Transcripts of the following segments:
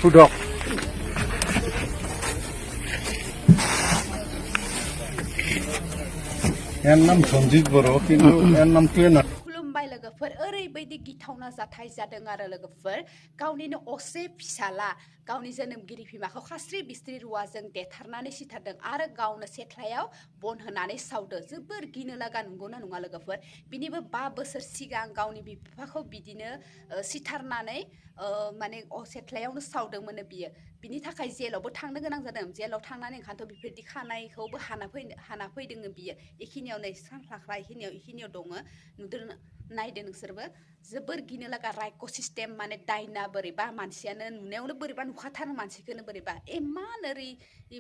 ফুডক এর নাম সঞ্জিত বড় কিন্তু এর নাম তুই না खुलुमबाय लोगोफोर ओरैबायदि गिथावना जाथाय जादों आरो लोगोफोर गावनिनो असे फिसाला गावनि जोनोमगिरि बिमाखौ खास्रि बिस्रि रुवाजों देथारनानै सिथारदों आरो गावनो सेथ्लायाव बन होनानै सावदों जोबोर गिनो लागा नंगौना नङा लोगोफोर बिनिबो 5 बोसोर सिगां गावनि बिफाखौ बिदिनो सिथारनानै माने सेथ्लायावनो सावदोंमोन बियो बिनि थाखाय जेलावबो थांनो गोनां जादों जेलाव थांनानै ओंखायनोथ' बेफोरदि खानायखौबो हाना फैदों बियो इखिनियाव नै सानफ्लाख्रा इखिनियाव दङ नुदों नायदो नोंसोरबो जोबोर गिनो लागा रायक' सिस्टेम माने दायना बोरैबा मानसियानो नुनायावनो बोरैबा नुखाथारो मानसिखौनो बोरैबा इमान ओरै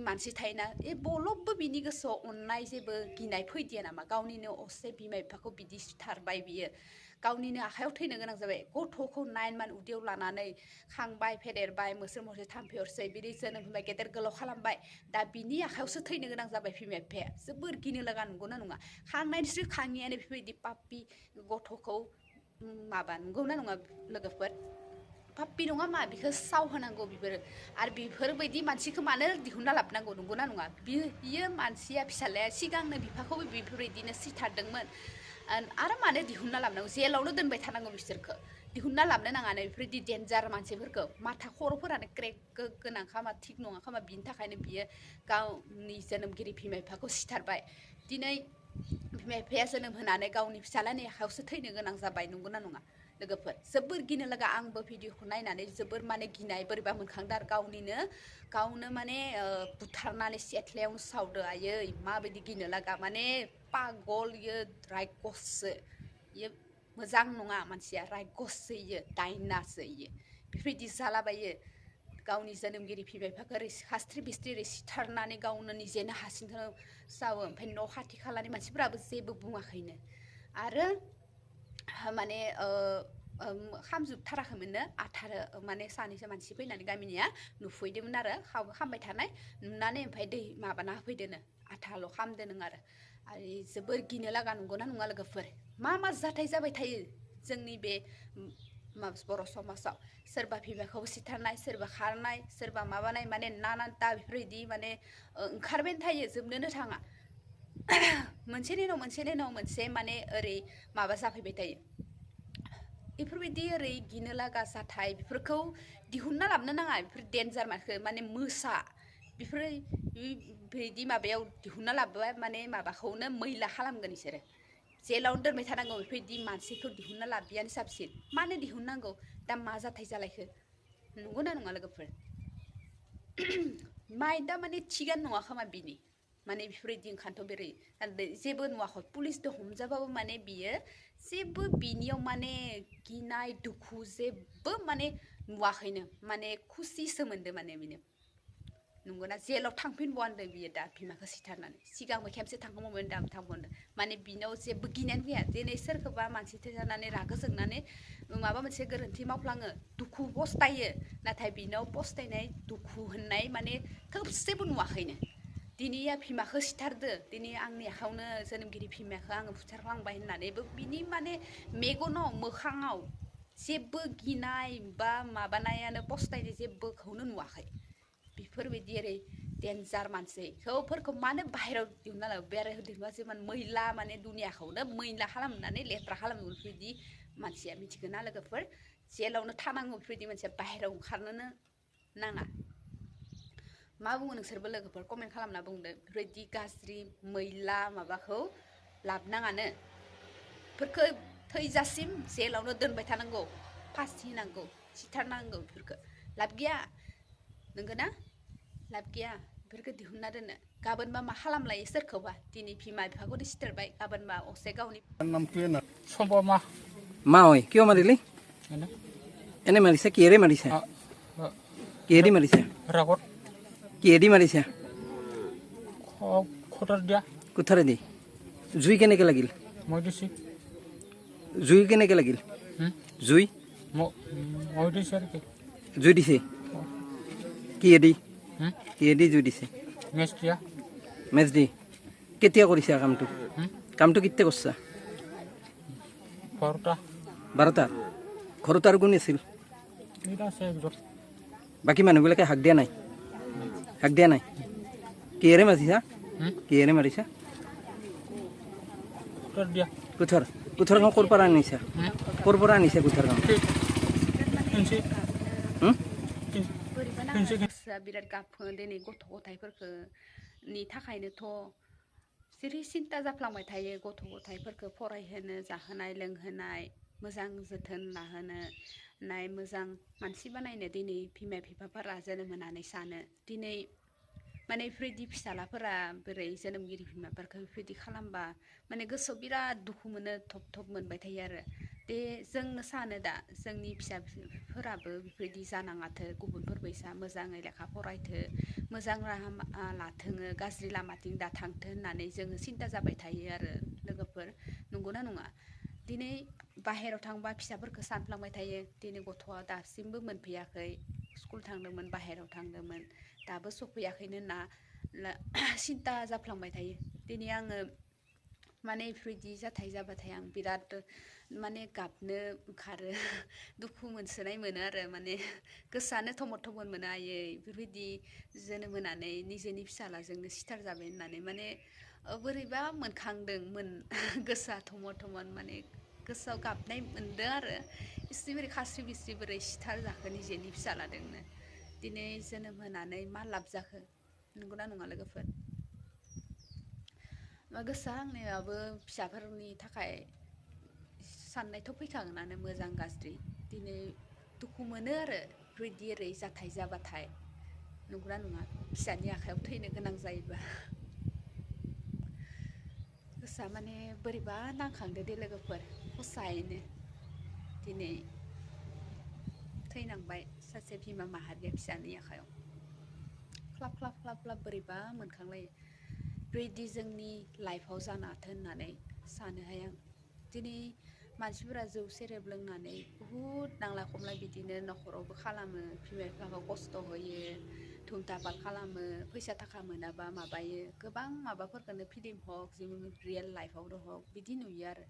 मानसि थायोना बलबबो बिनि गोसोआव अननाय जेबो गिनाय फैदिया नामा गावनिनो असे बिमा बिफाखौ बिदि सिथारबाय बियो गावनिनो आखायाव थैनो गोनां जाबाय गथ'खौ 9 मान उदैयाव लानानै खांबाय फेदेरबाय मोसोर मोसोर थाम्फैहरसै बिदि जोनोम होबाय गेदेर गोलाव खालामबाय दा बिनि आखायावसो थैनो गोनां जाबाय बिमा बिफाया जोबोर गिनो लागा नंगौना नङा खांनायनिस्रि खाङियानो बेफोरबायदि पापि गथ'खौ माबा नंगौना नङा लोगोफोर पापि नङा मा बिखौ साव होनांगौ बिफोरो आरो बेफोरबायदि मानसिखौ मानो दिहुनना लाबोनांगौ नंगौना नङा बियो मानसिया फिसालाया सिगांनो बिफाखौबो बेफोरबायदिनो सिथारदोंमोन आरो मानो दिहुनना लाबोनांगौ जेलावनो दोनबाय थानांगौ बिसोरखौ दिहुनना लाबोनो नाङानो बेफोरबायदि डेन्जार मानसिफोरखौ माथा खर'फोरानो क्रेक गोनां खामा थिग नङा खामा बिनि थाखायनो बियो गावनि जोनोमगिरि बिमा बिफाखौ सिथारबाय दिनै बिमा बिफाया जोनोम होनानै गावनि फिसालानि आखायावसो थैनो गोनां जाबाय नंगौना नङा लोगोफोर जोबोर गिनो लागा आंबो भिडिअखौ नायनानै जोबोर माने गिनाय बोरैबा मोनखांदों आरो गावनो माने बुथारनानै सेथ्लायावनो सावदो आयै माबायदि गिनो लागा माने पागल इयो रायकससो इयो मोजां नङा मानसिया रायकससो इयो दायनासो इयो बेफोरबायदि जालाबायो गावनि जोनोमगिरि बिमा बिफाखौ ओरै खास्रि बिस्रि ओरै सिथारनानै गावनो निजेनो हारसिंखौ सावो ओमफ्राय न' खाथि खालानि मानसिफोराबो जेबो बुङाखैनो आरो माने खामजोबथाराखैमोननो आथारो माने सानैसो मानसि फैनानै गामिनिया नुफैदोंमोन आरो खामबाय थानाय नुनानै ओमफ्राय दै माबाना होफैदोनो आथाल' खामदों आरो जोबोर गिनो लागा नंगौना नङा लोगोफोर मा जाथाय जाबाय थायो जोंनि बे बर' समाजाव सोरबा बिमाखौ सिथारनाय सोरबा खारनाय सोरबा माबानाय माने नानानता बेफोरबायदि माने ओंखारबायानो थायो जोबनोनो थाङा मोनसेनि उनाव मोनसे माने ओरै माबा जाफैबाय थायो बेफोरबायदि ओरै गिनो लागा जाथाय बेफोरखौ दिहुनना लाबोनो नाङा बेफोर डेन्जार माने मोसा बेफोर बिदि माबायाव दिहुनना लाबोबा माने माबाखौनो मैला खालामगोन बिसोरो जेलावनो दोनबाय थानांगौ बेफोरबायदि मानसिखौ दिहुनना लाबोयानो साबसिन मानो दिहुननांगौ दा मा जाथाय जालायखो नंगौना नङा लोगोफोर दा माने थिगानो नङा खोमा बिनि माने बेफोरबायदि ओंखारथ' बेरै जेबो नुवाखै पुलिसजों हमजाबाबो माने बियो जेबो बिनियाव माने गिनाय दुखु जेबो माने नुवाखैनो माने खुसिसो मोनदों माने बिनो नंगौना जेलाव थांफिनबावदों बियो दा बिमाखौ सिथारनानै सिगांबो खेबसे थांखांबावबाय दा थांबावदों माने बिनाव जेबो गिनायानो फैया दिनै सोरखौबा मानसि थैजानानै रागा जोंनानै माबा मोनसे गोरोन्थि मावफ्लाङो दुखु पस्तायो नाथाय बिनाव पस्तायनाय दुखु होननाय माने थोबसेबो नुवाखैनो दिनैया बिमाखौ सिथारदो दिनै आंनि आखायावनो जोनोमगिरि बिमाखौ आङो बुथारफ्लांबाय होननानैबो बिनि माने मेगनाव मोखाङाव जेबो गिनाय बा माबानायानो पस्तायनाय जेबोखौनो नुवाखै बेफोरबायदि ओरै डेन्जार मानसिफोरखौ मानो बाहेरायाव दिहुनना लाबो बाहेरायाव दिहुनबा जेमान मैला माने दुनियाखौनो मैला खालामनानै लेथ्रा खालामो बेफोरबायदि मानसिया मिथिगोन ना लोगोफोर जेलावनो थानांगौ बेफोरबायदि मानसिया बाहेरायाव ओंखारनोनो नाङा मा बुङो नोंसोरबो लोगोफोर कमेन्ट खालामना बुंदो बेफोरबायदि गाज्रि मैला माबाखौ लाबोनाङानो बेफोरखौ थैजासिम जेलावनो दोनबाय थानांगौ फासि होनांगौ सिथारनांगौ बेफोरखौ लाब गैया नंगौना लाब गैया बेफोरखौ दिहुनना दोनो गाबोनबा मा खालामलायो सोरखौबा दिनै बिमा बिफाखौनो सिथारबाय गाबोनबा असे गावनि নাম তুই না সম্ভৱ মা হয় কিয় মাৰিলি এনে মাৰিছে কিহেৰে মাৰিছে কিহেদি মাৰিছে ৰাগত কিহেদি মাৰিছে খটাৰ দিয়া কোঠাৰেদি জুই কেনেকৈ লাগিল মই দিছি জুই কেনেকৈ লাগিল জুই মই দিছি আৰু কি জুই দিছে কিহেদি জুই দিছে মেচ দিয়া মেচ দি কেতিয়া কৰিছা কামটো কেতিয়া কৰিছা 12টা 12টাত ঘৰত আৰু কোন আছিল বাকী মানুহবিলাকে হাক দিয়া নাই কিহেৰে মাৰিছা Kutar dia. কুঠাৰখন ক'ৰ পৰা আনিছা কুঠাৰখন Kunci. बोरैबा नाङो गोसोआ बिराद गाबो दिनै गथ' गथायफोरखौ नि थाखायनोथ' जेरै सिन्था जाफ्लांबाय थायो गथ' गथायफोरखौ फरायहोनो जाहोनाय लोंहोनाय मोजां जोथोन लाहोनो नाय मोजां मानसि बानायनो दिनै बिमा बिफाफोरा जोनोम होनानै सानो दिनै माने बेफोरबायदि फिसालाफोरा बोरै जोनोमगिरि बिमाफोरखौ बेफोरबायदि खालामबा माने गोसोआव बिराद दुखु मोनो थब मोनबाय थायो आरो दे जोंनो सानो दा जोंनि फिसाफोराबो बेफोरबायदि जानाङाथो गुबुनफोरबायसा मोजाङै लेखा फरायथो मोजां राहा लाथोङो गाज्रि लामाथिं दा थांथो होननानै जोङो सिन्था जाबाय थायो आरो लोगोफोर नंगौना नङा दिनै बाहेराव थांबा फिसाफोरखौ सानफ्लांबाय थायो दिनै गथ'आ दासिमबो मोनफैयाखै स्कुल थांदोंमोन बाहेराव थांदोंमोन दाबो सफैयाखैनो ना सिन्था जाफ्लांबाय थायो दिनै आङो माने बेफोरबायदि जाथाय जाबाथाय आं बिराद माने गाबनो ओंखारो दुखु मोनसोनाय मोनो आरो माने गोसोआनो थमन मोनो आयै बेफोरबायदि जोनोम होनानै निजेनि फिसालाजोंनो सिथार जाबाय होननानै माने बोरैबा मोनखांदोंमोन गोसोआ थमन माने गोसोआव गाबनाय मोनदों आरो इस्रि बोरै खास्रि बिस्रि बोरै सिथार जाखो निजेनि फिसालादोंनो दिनै जोनोम होनानै मा लाब जाखो नंगौना नङा लोगोफोर गोसोआ आंनियाबो फिसाफोरनि थाखाय साननायथ' फैखागोनानो मोजां गाज्रि दिनै दुखु मोनो आरो बेफोरबायदि ओरै जाथाय जाबाथाय नंगौना नङा फिसानि आखायाव थैनो गोनां जायोबा गोसोआ माने बोरैबा नांखांदो दे लोगोफोर हसायैनो दिनै थैनांबाय सासे बिमा माहारिया फिसानि आखायाव ख्लाब बोरैबा मोनखांलायो बेबायदि जोंनि लाइफआव जानाथों होननानै सानोहाय आं दिनै मानसिफोरा जौ सेरेब लोंनानै बुहुद नांलाय खमलाय बिदिनो न'खरावबो खालामो बिमा बिफाखौ खस्थ' होयो धुमधापाल खालामो फैसा थाखा मोनाबा माबायो गोबां माबाफोरखौनो फिल्म हक जों रियेल लाइफआवनो हक बिदि नुयो आरो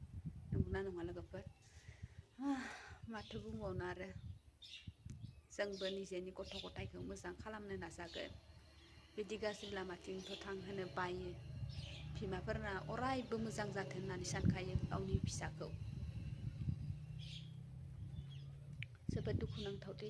नंगौना नङा लोगोफोर माथो बुंबावनो आरो जोंबो निजेनि गथ' गथायखौ मोजां खालामनो नाजागोन बिदि गाज्रि लामाथिंथ' थांहोनो बायो बिमाफोरना अरायबो मोजां जाथों होननानै सानखायो गावनि फिसाखौ जोबोद दुखुनांथाव दे